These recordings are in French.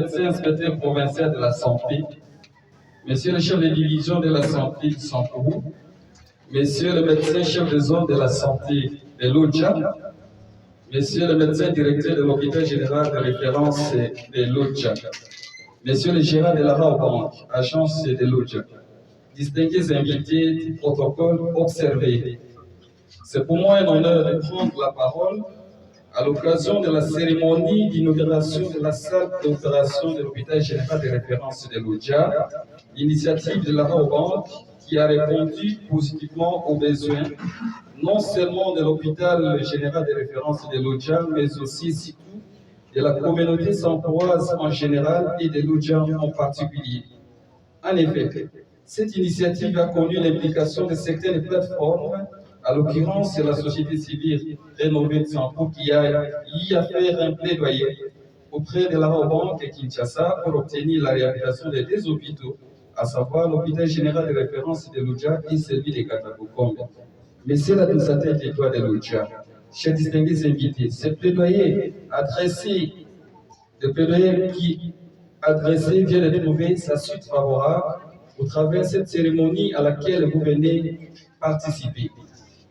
médecin inspecteur provincial de la santé, Monsieur le chef de division de la santé du Sankourou, Monsieur le médecin chef de zone de la santé de l'Odja, Monsieur le médecin directeur de l'hôpital général de référence de l'Odja, Monsieur le gérant de la Raobank, agence de l'Odja, distingués invités du protocole observé. C'est pour moi un honneur de prendre la parole à l'occasion de la cérémonie d'inauguration de la salle d'opération de l'hôpital général de référence de l'Odja, initiative de la Raobank qui a répondu positivement aux besoins non seulement de l'hôpital général de référence de l'Odja, mais aussi surtout de la communauté sankouraise en général et de l'Odja en particulier. En effet, cette initiative a connu l'implication de certaines plateformes, à l'occurrence la société civile rénovée de Sankourou qui a fait un plaidoyer auprès de la Raobank et Kinshasa pour obtenir la réhabilitation des deux hôpitaux, à savoir l'hôpital général de référence de l'Odja et celui de Katakokombe. Monsieur l'administrateur territoire de l'Odja, chers distingués invités, ce plaidoyer adressé vient de trouver sa suite favorable au travers de cette cérémonie à laquelle vous venez participer.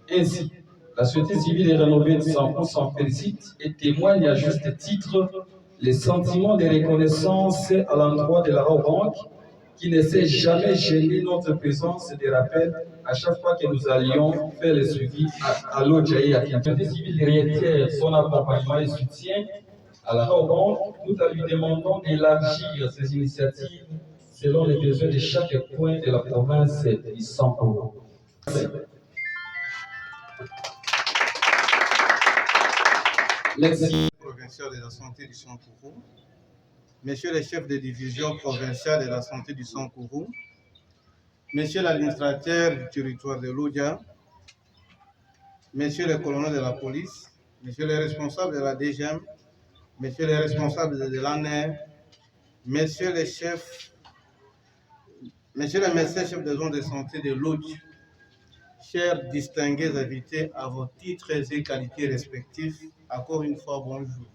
Ainsi, la société civile et rénovée de Sankourou s'en félicite et témoigne à juste titre les sentiments de reconnaissance à l'endroit de la Raobank qui ne s'est jamais gêné notre présence et des rappels à chaque fois que nous allions faire le suivi à l'Odja et à Kinshasa. La société civile réitère son accompagnement et soutien à la Raobank, tout en lui demandant d'élargir ses initiatives selon les besoins de chaque coin de la province du Sankourou. Merci. Provincial de la santé du Sankourou, Monsieur le chef de division provinciale de la santé du Sankourou, Monsieur l'administrateur du territoire de l'Odja, Monsieur le colonel de la police, Monsieur le responsable de la DGM, Monsieur le responsable de l'ANER, Monsieur le médecin chef de zone de santé de l'Odja, chers distingués invités à vos titres et qualités respectifs, encore une fois, bonjour.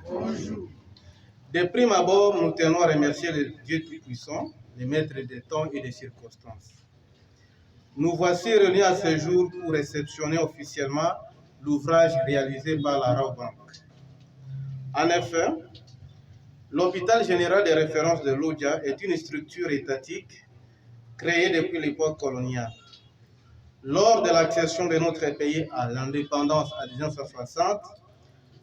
Bonjour. De prime abord, nous tenons à remercier le Dieu Tout-Puissant, le maître des temps et des circonstances. Nous voici réunis à ce jour pour réceptionner officiellement l'ouvrage réalisé par la Raobank. En effet, l'hôpital général de référence de l'Odja est une structure étatique créée depuis l'époque coloniale. Lors de l'accession de notre pays à l'indépendance en 1960,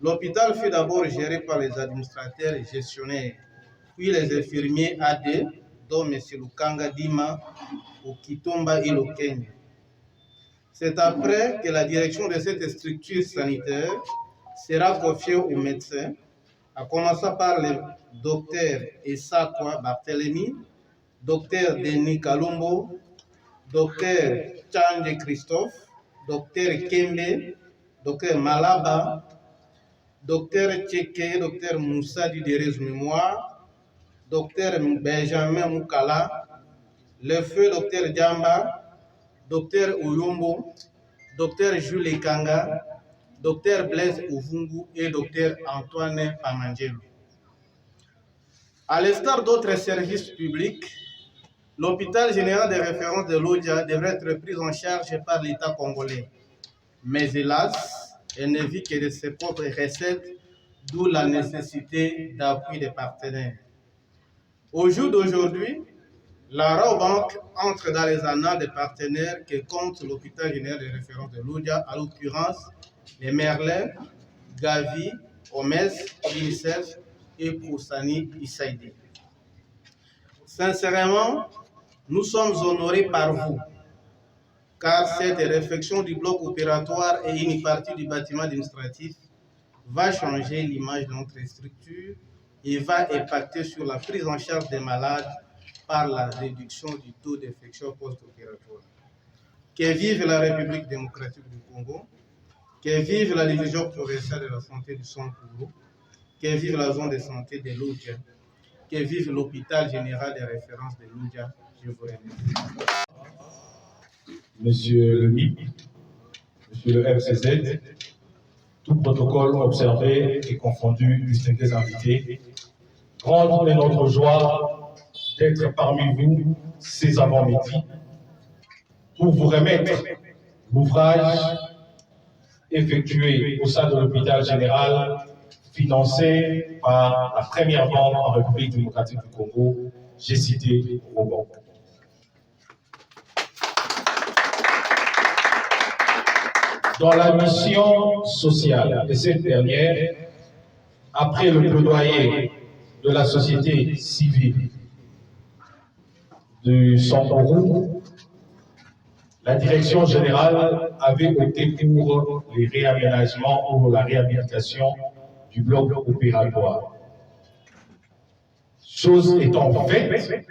l'hôpital fut d'abord géré par les administrateurs et gestionnaires, puis les infirmiers AD, dont M. Lukanga Dima, Okitomba et Lokenya. C'est après que la direction de cette structure sanitaire sera confiée aux médecins, à commencer par le docteur Esakwa Barthélemy, docteur Denis Kalumbo, docteur Tchanje Christophe, docteur Kembe, docteur Malaba, docteur Tcheke, docteur Moussa Duderez Mémoire, docteur Benjamin Moukala, le feu docteur Djamba, docteur Oyombo, docteur Jules Kanga, docteur Blaise Ouvungu et docteur Antoine Pamangelo. À l'instar d'autres services publics, l'hôpital général de référence de l'Odja devrait être pris en charge par l'État congolais. Mais hélas, elle ne vit que de ses propres recettes, d'où la nécessité d'appui des partenaires. Au jour d'aujourd'hui, la Raobank entre dans les annales des partenaires que compte l'hôpital général de référence de l'Odja, à l'occurrence les Merlin, Gavi, Omes, UNICEF et Poussani Issaïdi. Sincèrement, nous sommes honorés par vous, car cette réfection du bloc opératoire et une partie du bâtiment administratif va changer l'image de notre structure et va impacter sur la prise en charge des malades par la réduction du taux d'infection post-opératoire. Que vive la République démocratique du Congo, que vive la division provinciale de la santé du Sankourou, que vive la zone de santé de l'Odja, que vive l'hôpital général de référence de l'Odja. Je vous remercie. Monsieur le MIP, Monsieur le FCZ, tout protocole observé et confondu, distingués invités, grande est notre joie d'être parmi vous ces avant-midi pour vous remettre l'ouvrage effectué au sein de l'hôpital général financé par la première banque en République démocratique du Congo, j'ai cité Roban. Dans la mission sociale de cette dernière, après le plaidoyer de la société civile du Sankourou, la direction générale avait opté pour les réaménagements ou la réhabilitation du bloc opératoire. Chose étant faite,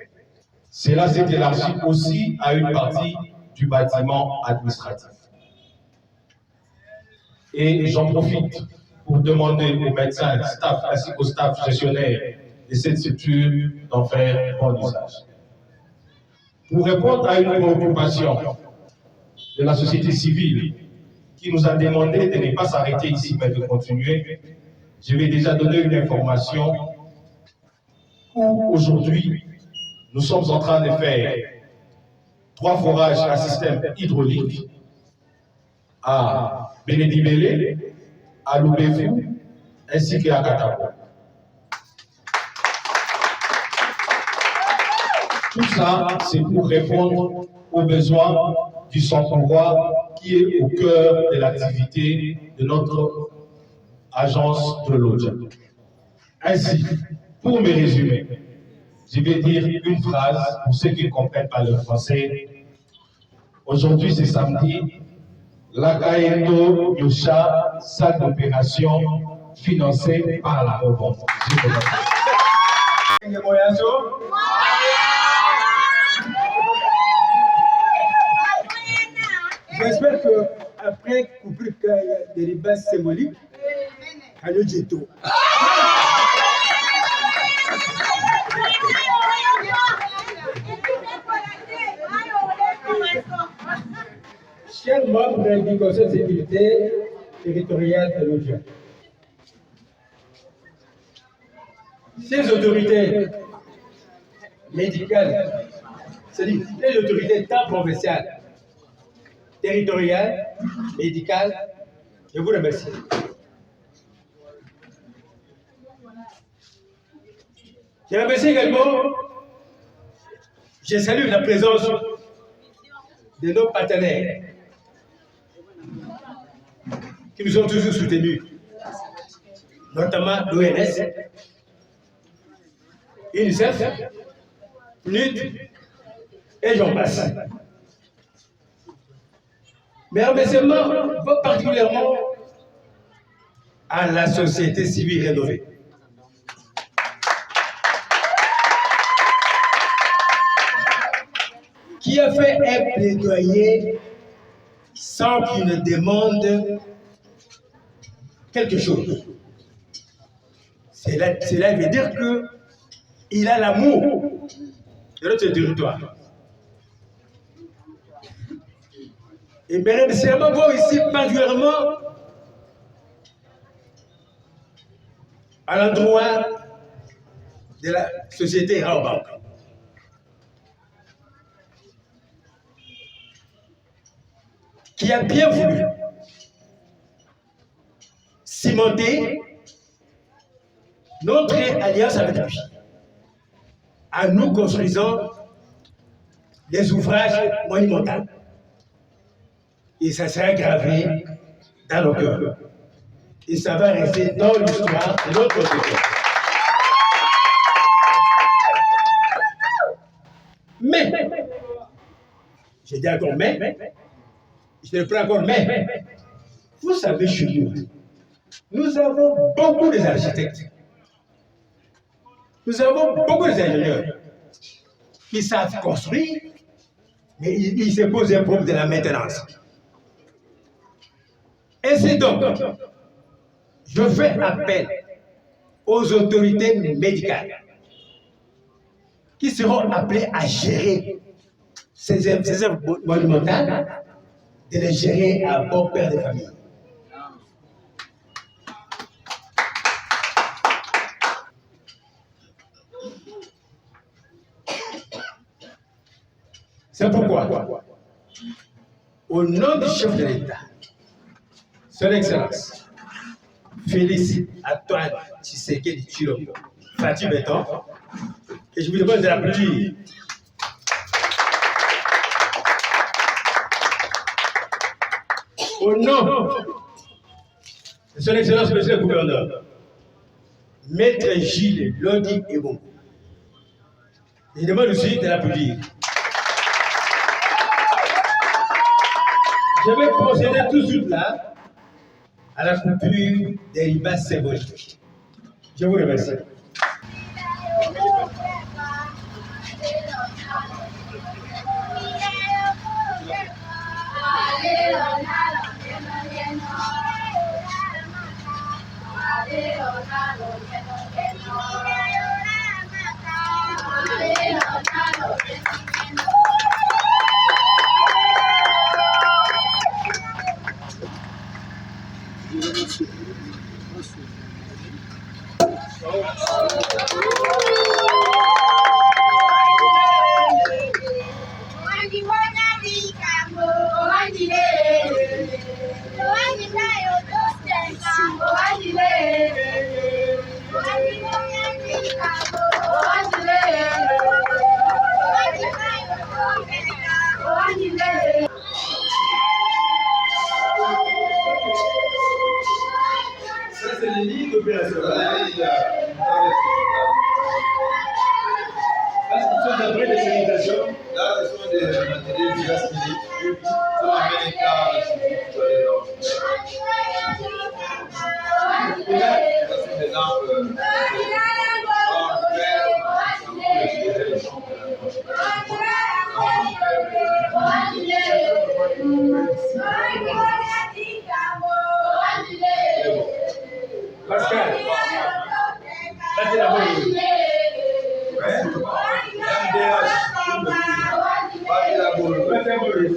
cela s'est élargi aussi à une partie du bâtiment administratif. Et j'en profite pour demander aux médecins, staff, ainsi qu'au staff gestionnaire de cette structure d'en faire bon usage. Pour répondre à une préoccupation de la société civile qui nous a demandé de ne pas s'arrêter ici mais de continuer, je vais déjà donner une information où aujourd'hui nous sommes en train de faire 3 forages à système hydraulique à Bénédibélé, à Loubéfou ainsi qu'à Katabo. Tout ça, c'est pour répondre aux besoins du Sankourou qui est au cœur de l'activité de notre agence de l'OJA. Ainsi, pour me résumer, je vais dire une phrase pour ceux qui ne comprennent pas le français. Aujourd'hui, c'est samedi. La Kaendo Yosha, salle d'opération financée par la revente. J'espère qu'après coupure des ribas symboliques, à l'Ojeto. Chers membres du Conseil de sécurité territorial de l'OJA, ces autorités médicales, c'est-à-dire les autorités tant provinciales, territoriales, médicales, je vous remercie. Je remercie également, je salue la présence de nos partenaires qui nous ont toujours soutenus, notamment l'ONS, UNICEF, PNUD et j'en passe. Mais remerciements vont particulièrement à la société civile rénovée. Qui a fait un plaidoyer sans qu'il ne demande quelque chose. Cela veut dire qu'il a l'amour de notre territoire. Et mes remerciements vont ici particulièrement à l'endroit de la société Raobank. Qui a bien voulu cimenter notre alliance avec lui, en nous construisant des ouvrages monumentaux. Et ça sera gravé dans nos cœurs. Et ça va rester dans l'histoire de notre pays. Mais, je dis encore mais, je ne prends encore mais, vous savez chez nous avons beaucoup d'architectes, nous avons beaucoup d'ingénieurs qui savent construire, mais ils se posent un problème de la maintenance. Et c'est donc, je fais appel aux autorités médicales qui seront appelées à gérer ces œuvres monumentales, de les gérer à bon père de famille. C'est pourquoi, au nom du chef de l'État, Son Excellence, Félix Antoine Tshisekedi Tshilombo, Fatih Béton, et je vous demande de l'applaudir. Au nom de Son Excellence, Monsieur le Gouverneur, Maître Gilles Lodi Ebongo, je demande aussi de l'applaudir. Je vais procéder tout de suite là à la coupure des ribages symboliques. Je vous remercie. Pascal, battez la bonne. Battez la bonne. Battez la bonne.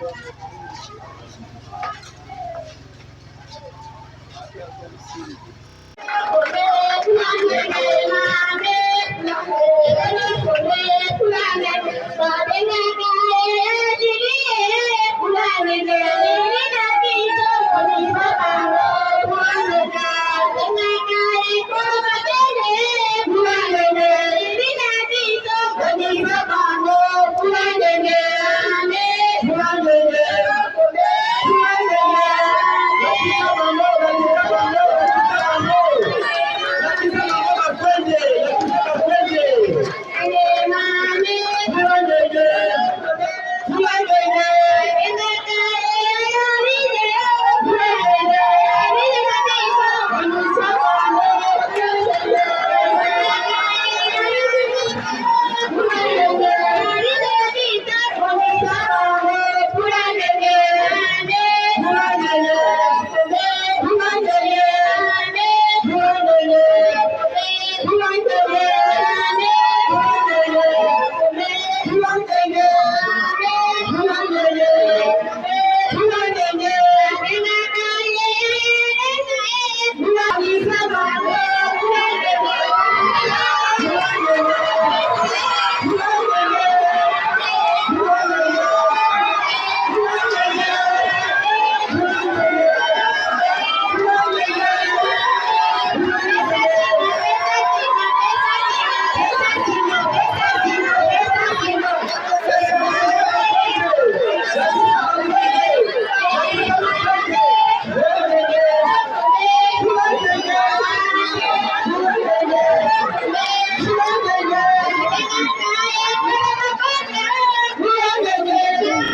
Thank you.